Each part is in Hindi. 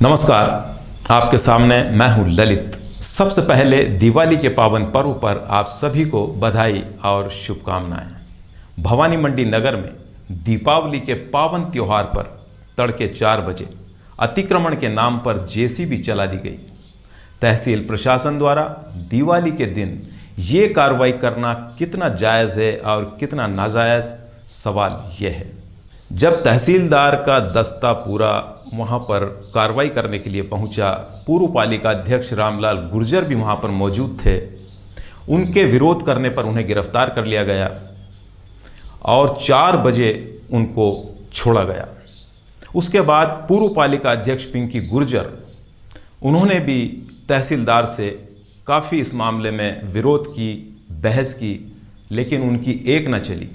नमस्कार, आपके सामने मैं हूं ललित। सबसे पहले दिवाली के पावन पर्व पर आप सभी को बधाई और शुभकामनाएं। भवानी मंडी नगर में दीपावली के पावन त्योहार पर तड़के 4 बजे अतिक्रमण के नाम पर जेसीबी चला दी गई। तहसील प्रशासन द्वारा दिवाली के दिन ये कार्रवाई करना कितना जायज़ है और कितना नाजायज़, सवाल यह है। जब तहसीलदार का दस्ता पूरा वहां पर कार्रवाई करने के लिए पहुंचा, पूर्व पालिका अध्यक्ष रामलाल गुर्जर भी वहां पर मौजूद थे। उनके विरोध करने पर उन्हें गिरफ्तार कर लिया गया और 4 बजे उनको छोड़ा गया। उसके बाद पूर्व पालिका अध्यक्ष पिंकी गुर्जर, उन्होंने भी तहसीलदार से काफ़ी इस मामले में विरोध की, बहस की, लेकिन उनकी एक न चली।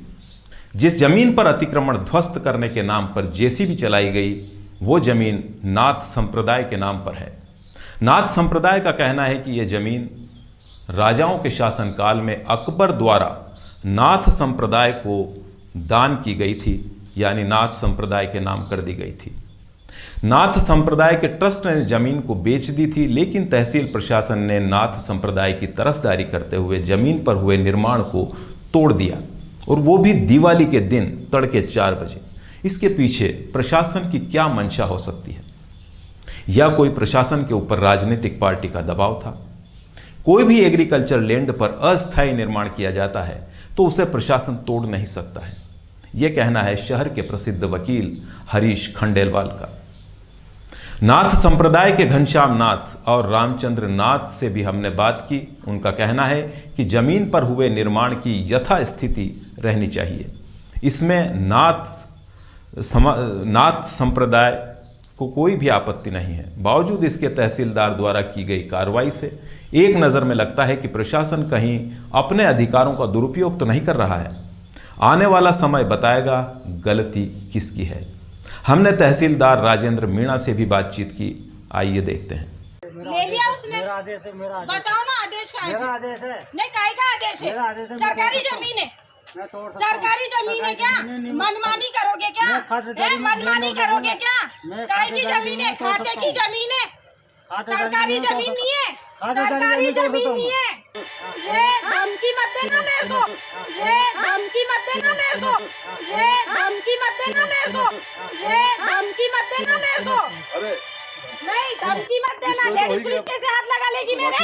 जिस जमीन पर अतिक्रमण ध्वस्त करने के नाम पर जेसीबी चलाई गई, वो जमीन नाथ संप्रदाय के नाम पर है। नाथ संप्रदाय का कहना है कि यह जमीन राजाओं के शासनकाल में अकबर द्वारा नाथ संप्रदाय को दान की गई थी, यानी नाथ संप्रदाय के नाम कर दी गई थी। नाथ संप्रदाय के ट्रस्ट ने जमीन को बेच दी थी, लेकिन तहसील प्रशासन ने नाथ संप्रदाय की तरफदारी करते हुए जमीन पर हुए निर्माण को तोड़ दिया, और वो भी दिवाली के दिन तड़के 4 बजे। इसके पीछे प्रशासन की क्या मंशा हो सकती है? या कोई प्रशासन के ऊपर राजनीतिक पार्टी का दबाव था? कोई भी एग्रीकल्चर लैंड पर अस्थायी निर्माण किया जाता है तो उसे प्रशासन तोड़ नहीं सकता है। यह कहना है शहर के प्रसिद्ध वकील हरीश खंडेलवाल का। नाथ संप्रदाय के घनश्याम नाथ और रामचंद्र नाथ से भी हमने बात की। उनका कहना है कि जमीन पर हुए निर्माण की यथास्थिति रहनी चाहिए। इसमें नाथ संप्रदाय को कोई भी आपत्ति नहीं है। बावजूद इसके तहसीलदार द्वारा की गई कार्रवाई से एक नज़र में लगता है कि प्रशासन कहीं अपने अधिकारों का दुरुपयोग तो नहीं कर रहा है। आने वाला समय बताएगा गलती किसकी है। हमने तहसीलदार राजेंद्र मीणा से भी बातचीत की, आइए देखते हैं। ले लिया उसने। मेरा आदेश है, मेरा आदेश। बताओ ना आदेश का है? मेरा आदेश है। नहीं, काहे का आदेश है? मेरा आदेश है। सरकारी जमीन है, मैं तोड़ सकता हूं। सरकारी जमीन है क्या? मनमानी करोगे क्या? मनमानी करोगे क्या? काहे की जमीन है? खाते की जमीन है, सरकारी जमीन नहीं है, सरकारी जमीन नहीं है। ये धमकी मत देना मेरे को, ये धमकी मत देना मेरे को, ये धमकी मत देना मेरे को, ये धमकी मत देना मेरे को। नहीं, धमकी मत देना। लेडीज पुलिस कैसे हाथ लगा लेगी मेरे?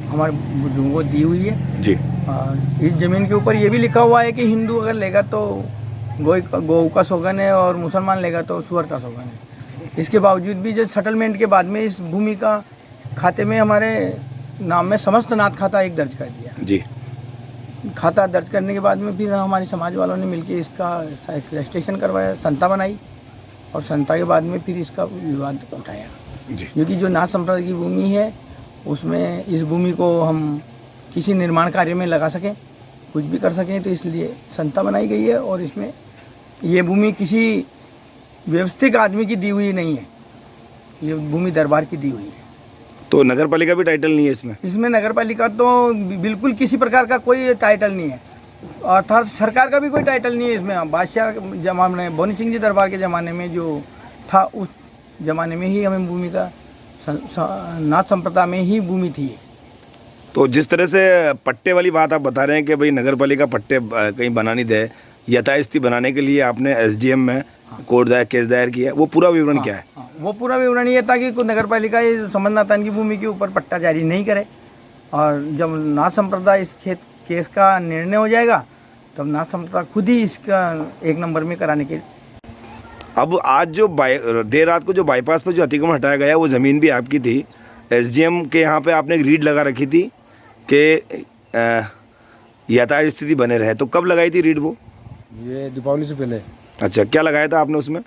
हमारे बुजुर्गों को दी हुई है जी। इस जमीन के ऊपर ये भी लिखा हुआ है कि हिंदू अगर लेगा तो गौ का शोगन है और मुसलमान लेगा तो सुअर का शोगन है। इसके बावजूद भी जो सेटलमेंट के बाद में इस भूमि का खाते में हमारे नाम में समस्त नाथ खाता एक दर्ज कर दिया जी। खाता दर्ज करने के बाद में फिर हमारे समाज वालों ने मिलकर इसका रजिस्ट्रेशन करवाया, संता बनाई, और संता के बाद में फिर इसका विवाद उठाया जी। क्योंकि जो नाथ संप्रदाय की भूमि है उसमें इस भूमि को हम किसी निर्माण कार्य में लगा सकें, कुछ भी कर सकें, तो इसलिए संता बनाई गई है। और इसमें ये भूमि किसी व्यवस्थित आदमी की दी हुई नहीं है, ये भूमि दरबार की दी हुई है। तो नगर पालिका भी टाइटल नहीं है इसमें? इसमें नगर पालिका तो बिल्कुल किसी प्रकार का कोई टाइटल नहीं है, अर्थात सरकार का भी कोई टाइटल नहीं है इसमें। बादशाह जमाने में, बोनी सिंह जी दरबार के ज़माने में जो था, उस ज़माने में ही हमें भूमि का नाथ संप्रदाय में ही भूमि थी। तो जिस तरह से पट्टे वाली बात आप बता रहे हैं कि भाई नगर पालिका पट्टे कहीं बना नहीं दे, यथास्थिति बनाने के लिए आपने एसडीएम में कोर्ट दायर, केस दायर किया, वो पूरा विवरण क्या है? वो पूरा विवरण ये था कि नगर पालिका संबंधनाथन की भूमि के ऊपर पट्टा जारी नहीं करे, और जब नाथ संप्रदाय इस केस का निर्णय हो जाएगा तब नाथ संप्रदाय खुद ही इसका 1 नंबर में कराने के। अब आज जो देर रात को जो बाईपास पर जो अतिक्रमण हटाया गया, वो ज़मीन भी आपकी थी। एसडीएम के यहाँ पे आपने एक रीड लगा रखी थी कि यथास्थिति बने रहे, तो कब लगाई थी रीड वो? ये दीपावली से पहले। अच्छा, क्या लगाया था आपने उसमें?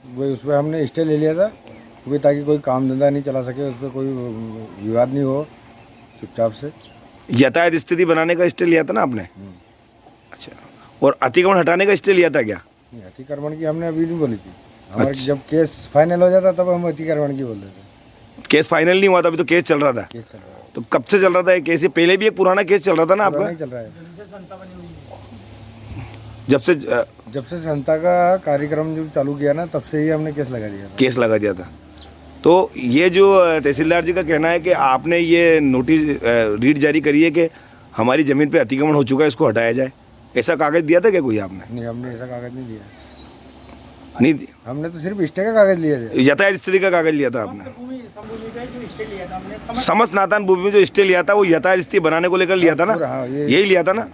वही उस पर हमने स्टे ले लिया था क्योंकि ताकि कोई काम धंधा नहीं चला सके, उस पर कोई विवाद नहीं हो, चुपचाप से। यथायथ स्थिति बनाने का स्टे लिया था ना आपने? अच्छा, और अतिक्रमण हटाने का स्टे लिया था क्या? अतिक्रमण की हमने अभी नहीं बोली थी। हमारे अच्छा। जब केस फाइनल हो जाता तब हम अतिक्रमण की बोलते थे। केस फाइनल नहीं हुआ था, अभी तो केस चल रहा था। केस चल रहा है। तो कब से चल रहा था ये केस? ये पहले भी एक पुराना केस चल रहा था ना आपका? नहीं चल रहा है, जब से संता का कार्यक्रम जो चालू किया ना, तब से ही हमने केस लगा दिया था। केस लगा दिया था। तो ये जो तहसीलदार जी का कहना है कि आपने ये नोटिस रीट जारी करी है कि हमारी ज़मीन पे अतिक्रमण हो चुका है, इसको हटाया जाए, ऐसा कागज़ दिया था क्या कोई आपने? नहीं, हमने ऐसा कागज़ नहीं दिया। नहीं, हमने तो सिर्फ स्टे का कागज़ लिए थे। यातायात स्थिति का कागज़ लिया था आपने? समस्त नातान भूमि में जो स्टे लिया था वो यातायात स्थिति बनाने को लेकर लिया था ना? हाँ, यही लिया था ना?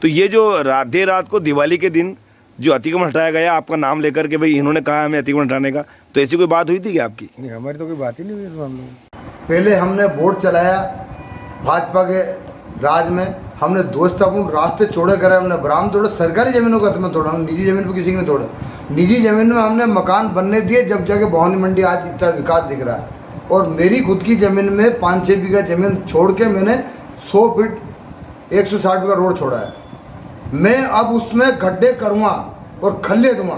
तो ये जो देर रात को दिवाली के दिन जो अतिक्रमण हटाया गया आपका नाम लेकर के भाई इन्होंने कहा हमें अतिक्रमण हटाने का, तो ऐसी कोई बात हुई थी क्या आपकी? नहीं, हमारी तो कोई बात ही नहीं हुई इस मामले में। पहले हमने वोट चलाया भाजपा के राज में, हमने दोस्तापूर्ण रास्ते चौड़े करे, हमने बराम तोड़े, सरकारी ज़मीनों का में तोड़ा, हम निजी ज़मीन पर किसी ने तोड़ा। निजी ज़मीन में हमने मकान बनने दिए, जब जाके भवानी मंडी आज इतना विकास दिख रहा है। और मेरी खुद की ज़मीन में 5-6 बीघा ज़मीन छोड़ के मैंने 100 फीट 160 बीघा रोड छोड़ा है। मैं अब उसमें गड्ढे करूँगा और खल्ले दूँगा,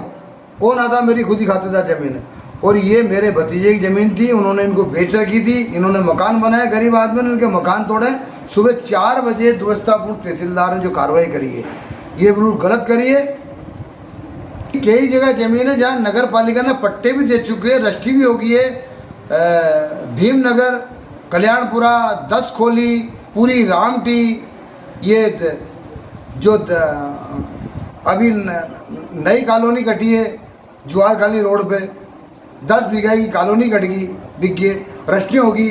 कौन आता? मेरी खुद ही खातेदार ज़मीन है। और ये मेरे भतीजे की ज़मीन थी, उन्होंने इनको बेच रखी थी, इन्होंने मकान बनाए, गरीब आदमी ने इनके मकान तोड़े। सुबह 4 बजे दोस्तापूर्ण तहसीलदार ने जो कार्रवाई करी है ये बिल्कुल गलत करी है। कई जगह ज़मीन है जहाँ नगर पालिका ने पट्टे भी दे चुके हैं, रजिस्ट्री भी हो गई है। भीमनगर, कल्याणपुरा, 10 खोली, पूरी रामटी, ये जो अभी नई कॉलोनी कटी है जुआर खाली रोड पे, 10 बीघा की कॉलोनी कट गई, बिक गई, रजिस्ट्री होगी।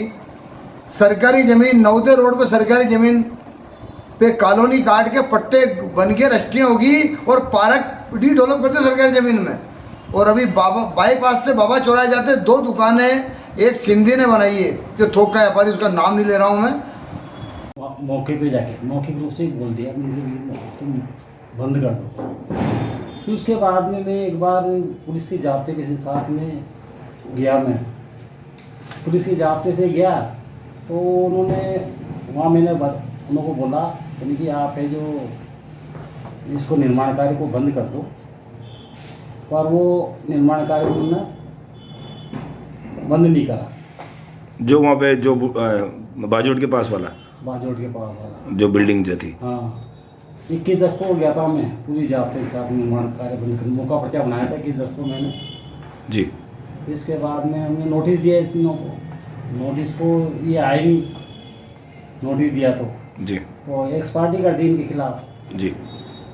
सरकारी ज़मीन नवदे रोड पे सरकारी ज़मीन पे कॉलोनी काट के पट्टे बन के रजिस्ट्री होगी और पार्क भी डेवलप करते सरकारी ज़मीन में। और अभी बाबा बाईपास से बाबा चौराहे जाते 2 दुकानें एक सिंधी ने बनाई है जो थोक का व्यापारी, उसका नाम नहीं ले रहा हूँ मैं। मौके पे जाके मौखिक रूप से ही बोल दिया तुम बंद कर दो। फिर उसके बाद में मैं एक बार पुलिस के जाब्ते के साथ में गया, मैं पुलिस के जाब्ते से गया तो उन्होंने वहाँ मैंने उनको बोला यानी कि आप है जो इसको निर्माण कार्य को बंद कर दो, पर वो निर्माण कार्य उन्होंने बंद नहीं करा। जो वहाँ पे जो बाजोट के पास वाला, बाजोट के पास वाला जो बिल्डिंग जो थी, हाँ 21/10 को गया था मैं पुलिस जाब्ते के साथ निर्माण कार्य बंद कर, मौका पर्चा बनाया था 21/10 को मैंने जी। इसके बाद में हमने नोटिस दिया इतनों को, नोटिस को ये आए नहीं, नोटिस दिया जी तो एक्सपार्टी कर दी इनके खिलाफ, जी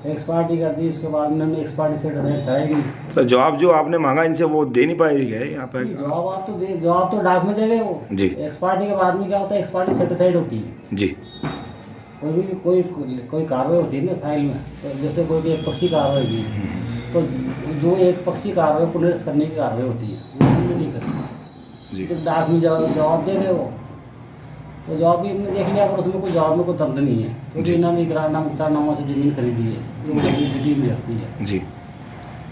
एक्सपार्टी कर दी। उसके बाद मैंने एक्सपार्टी से डिसाइड कराई नहीं। सर जवाब जो आपने मांगा इनसे वो दे नहीं पाए क्या यहाँ पे? जवाब आप तो दे, जवाब तो डाक में दे गए वो जी। एक्सपार्टी के बाद में क्या होता है, एक्सपार्टी सेटिसाइड होती है जी। कोई कार्रवाई होती है ना फाइल में, तो जैसे कोई एक पक्षी कार्रवाई की तो जो एक पक्षी कार्रवाई को निरस्त करने की कार्रवाई होती है वो हमने नहीं करी जी। तो डाक में जवाब दे गए वो, तो जवाब भी हमने देख लिया पर उसमें कोई जवाब में कोई तंत्र नहीं है, क्योंकि इन्होंने इकरारनामा से ज़मीन खरीदी है जो वैलिडिटी में रखती है जी।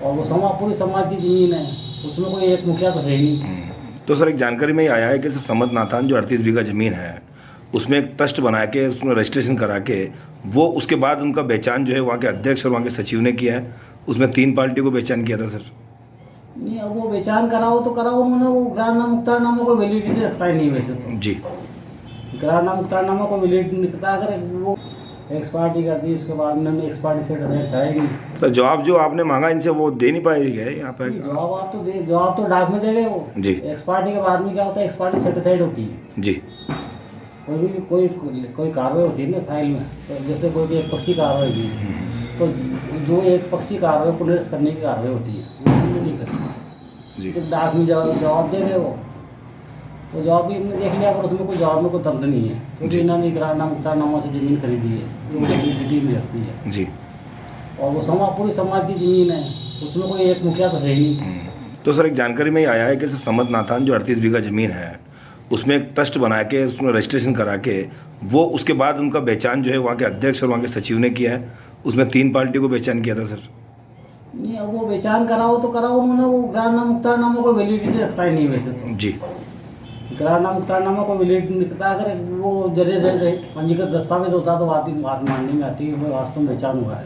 और वो पूरी समाज की ज़मीन है, उसमें कोई एक मुखिया तो है ही नहीं। तो सर एक जानकारी में ये आया है कि सर समत नाथान जो 38 बीघा ज़मीन है उसमें एक ट्रस्ट बना के उसमें रजिस्ट्रेशन करा के वो उसके बाद उनका पहचान जो है वहाँ के अध्यक्ष और वहाँ के सचिव ने किया है, उसमें 3 पार्टियों को पहचान किया था सर। नहीं अब वो पहचान कराओ तो कराओ, उन्होंने वो इकरारनामा मुख्तारनामा को वैलिडिटी रखता ही नहीं वैसे तो जी। इकरारनामा मुख्तारनामा को वैलिडिटी नहीं रखता, अगर वो एक्सपार्टी कर दी उसके बाद उन्होंने एक्सपार्टी से डिसाइड कराएगी। सर जवाब जो आपने मांगा इनसे वो दे नहीं पाए क्या यहाँ पे? जवाब आप तो दे, जवाब तो डाक में दे गए वो जी। एक्सपार्टी के बाद में क्या होता है, एक्सपार्टी सेटिसाइड होती है जी। कोई कार्रवाई होती है ना फाइल में, तो जैसे कोई एक पक्षी कार्रवाई की तो जो एक पक्षी कार्रवाई को निरस्त करने की कार्रवाई होती है वो हमने नहीं करी जी। तो डाक में जवाब दे गए वो, तो जवाब भी हमने देख लिया पर उसमें कोई जवाब में कोई तंत्र नहीं है, क्योंकि इन्होंने इकरारनामा से ज़मीन खरीदी है जो वैलिडिटी में रखती है जी। और वो पूरी समाज की ज़मीन है, उसमें कोई एक मुखिया तो है ही नहीं। तो सर एक जानकारी में ये आया है कि सर समत नाथान जो 38 बीघा ज़मीन है उसमें एक ट्रस्ट बना के उसमें रजिस्ट्रेशन करा के वो उसके बाद उनका पहचान जो है वहाँ के अध्यक्ष और वहाँ के सचिव ने किया है, उसमें 3 पार्टियों को पहचान किया था सर। नहीं अब वो पहचान कराओ तो कराओ, उन्होंने वो इकरारनामा मुख्तारनामा को वैलिडिटी रखता ही नहीं वैसे तो जी। इकरारनामा मुख्तारनामा को वैलिडिटी नहीं रखता, अगर वो जरिए पंजीकृत दस्तावेज होता तो बात मानने में आती है वास्तव में पहचान हुआ है,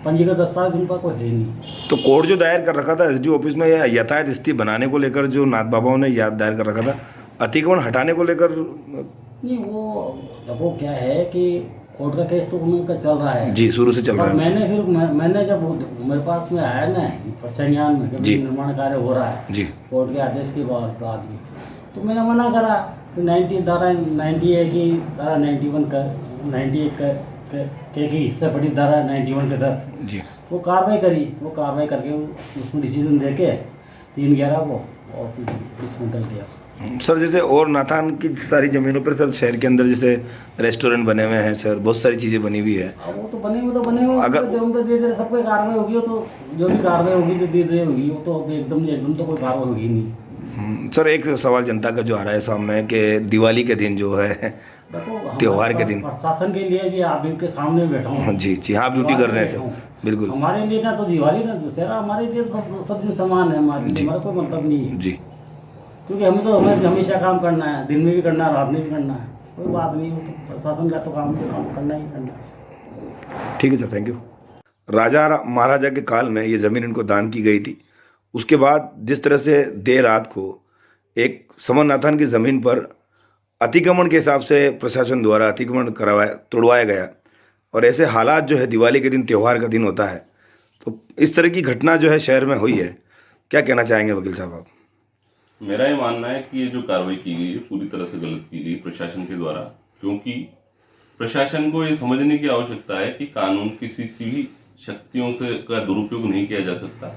पंजीकृत दस्तावेज उनका कोई है नहीं। तो कोर्ट जो दायर कर रखा था एसडीओ ऑफिस में यातायात स्थिति बनाने को लेकर जो नाथ बाबाओं ने याद दायर कर रखा था, अतिक्रमण हटाने को लेकर नहीं वो देखो क्या है कि कोर्ट का केस तो उनका चल रहा है जी, शुरू से चल रहा पर है। मैंने जब मेरे पास में आया ना संज्ञान में जी। कि निर्माण कार्य हो रहा है जी कोर्ट के आदेश के बाद में, तो मैंने मना करा कि 90 धारा 98 की धारा 91 की इससे बड़ी धारा 91 के तहत जी वो कार्रवाई करी, वो कार्रवाई करके उसमें डिसीजन दे के 3/11 को और फिर डिसमेंटल किया। सर, जैसे और नाथान की सारी ज़मीनों पर सर शहर के अंदर जैसे रेस्टोरेंट बने हुए हैं सर, बहुत सारी चीज़ें बनी हुई है। अब वो तो बने हुए अगर- तो धीरे सब कोई कार्रवाई होगी, वो तो जो भी कार्रवाई होगी तो धीरे होगी, वो तो एकदम तो कोई कार्रवाई होगी नहीं। सर, एक सवाल जनता का जो आ रहा है सामने कि दिवाली के दिन जो है देखो, त्योहार के दिन प्रशासन के लिए भी आप इनके सामने बैठा हूँ। जी जी, हाँ, आप ड्यूटी कर रहे हैं सर, बिल्कुल हमारे लिए ना तो दिवाली ना दशहरा हमारे लिए सब दिन समान है, हमारे लिए हमारा कोई मतलब नहीं है, जी। क्योंकि हमें हमेशा काम करना है, दिन में भी करना है, रात में भी करना है, कोई बात नहीं। तो प्रशासन का तो काम करना ही करना है। ठीक है सर, थैंक यू। राजा महाराजा के काल में ये ज़मीन इनको दान की गई थी। उसके बाद जिस तरह से देर रात को एक समन नाथान की ज़मीन पर अतिक्रमण के हिसाब से प्रशासन द्वारा अतिक्रमण तोड़वाया गया, और ऐसे हालात जो है दिवाली के दिन त्यौहार का दिन होता है, तो इस तरह की घटना जो है शहर में हुई है, क्या कहना चाहेंगे वकील साहब आप? मेरा ये मानना है कि ये जो कार्रवाई की गई है पूरी तरह से गलत की गई प्रशासन के द्वारा, क्योंकि प्रशासन को ये समझने की आवश्यकता है कि कानून किसी भी शक्तियों से का दुरुपयोग नहीं किया जा सकता।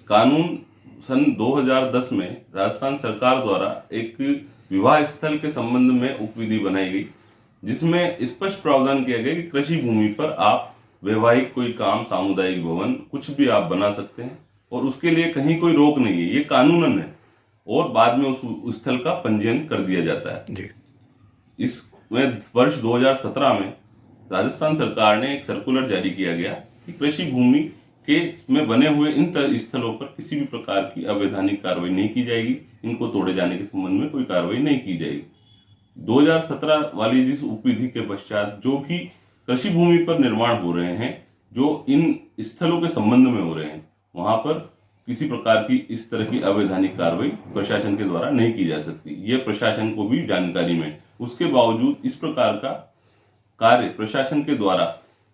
कानून सन 2010 में राजस्थान सरकार द्वारा एक विवाह स्थल के संबंध में उपविधि बनाई गई, जिसमें स्पष्ट प्रावधान किया गया कि कृषि भूमि पर आप वैवाहिक कोई काम, सामुदायिक भवन, कुछ भी आप बना सकते हैं और उसके लिए कहीं कोई रोक नहीं है, ये कानूनन है, और बाद में उस स्थल का पंजीयन कर दिया जाता है जी। इसमें वर्ष 2017 में राजस्थान सरकार ने एक सर्कुलर जारी किया गया कि कृषि भूमि के में बने हुए इन स्थलों पर किसी भी प्रकार की अवैधानिक कार्रवाई नहीं की जाएगी, इनको तोड़े जाने के संबंध में कोई कार्रवाई नहीं की जाएगी। 2017 वाली जिस उपविधि के पश्चात जो भी कृषि भूमि पर निर्माण हो रहे हैं, जो इन स्थलों के संबंध में हो रहे हैं, वहां पर किसी प्रकार की इस तरह की अवैधानिक कार्रवाई प्रशासन के द्वारा नहीं की जा सकती। ये प्रशासन को भी जानकारी में, उसके बावजूद इस प्रकार का कार्य प्रशासन के द्वारा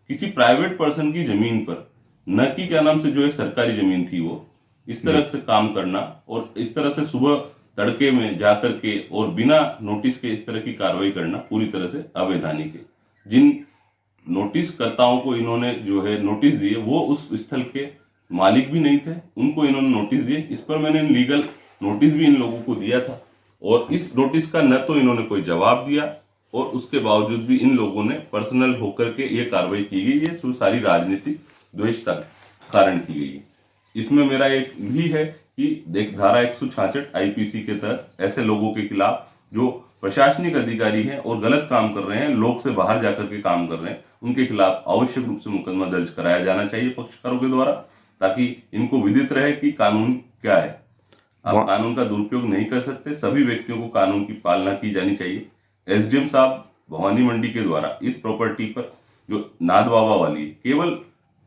किसी प्राइवेट पर्सन की जमीन पर, न कि क्या नाम से जो है सरकारी जमीन थी, वो इस तरह से काम करना और इस तरह से सुबह तड़के में जाकर के और बिना नोटिस के इस तरह की कार्रवाई करना पूरी तरह से अवैधानिक है। जिन नोटिसकर्ताओं को इन्होंने जो है नोटिस दिए, वो उस स्थल के मालिक भी नहीं थे, उनको इन्होंने नोटिस दिए। इस पर मैंने लीगल नोटिस भी इन लोगों को दिया था, और इस नोटिस का न तो इन्होंने कोई जवाब दिया, और उसके बावजूद भी इन लोगों ने पर्सनल होकर के ये कार्रवाई की गई। ये सारी राजनीतिक द्वेष का कारण की गई है। इसमें मेरा एक भी है कि धारा 166 आईपीसी के तहत ऐसे लोगों के खिलाफ जो प्रशासनिक अधिकारी हैं और गलत काम कर रहे हैं, लोग से बाहर जाकर के काम कर रहे हैं, उनके खिलाफ आवश्यक रूप से मुकदमा दर्ज कराया जाना चाहिए पक्षकारों के द्वारा, ताकि इनको विदित रहे कि कानून क्या है। आप कानून का दुरुपयोग नहीं कर सकते, सभी व्यक्तियों को कानून की पालना की जानी चाहिए। एसडीएम साहब भवानी मंडी के द्वारा इस प्रॉपर्टी पर जो नाद बाबा वाली, केवल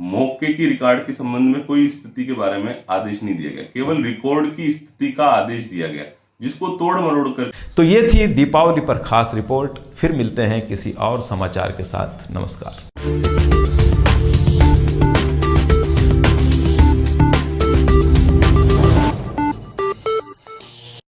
मौके की रिकॉर्ड के संबंध में कोई स्थिति के बारे में आदेश नहीं दिया गया, केवल रिकॉर्ड की स्थिति का आदेश दिया गया, जिसको तोड़ मरोड़ कर। तो ये थी दीपावली पर खास रिपोर्ट। फिर मिलते हैं किसी और समाचार के साथ। नमस्कार।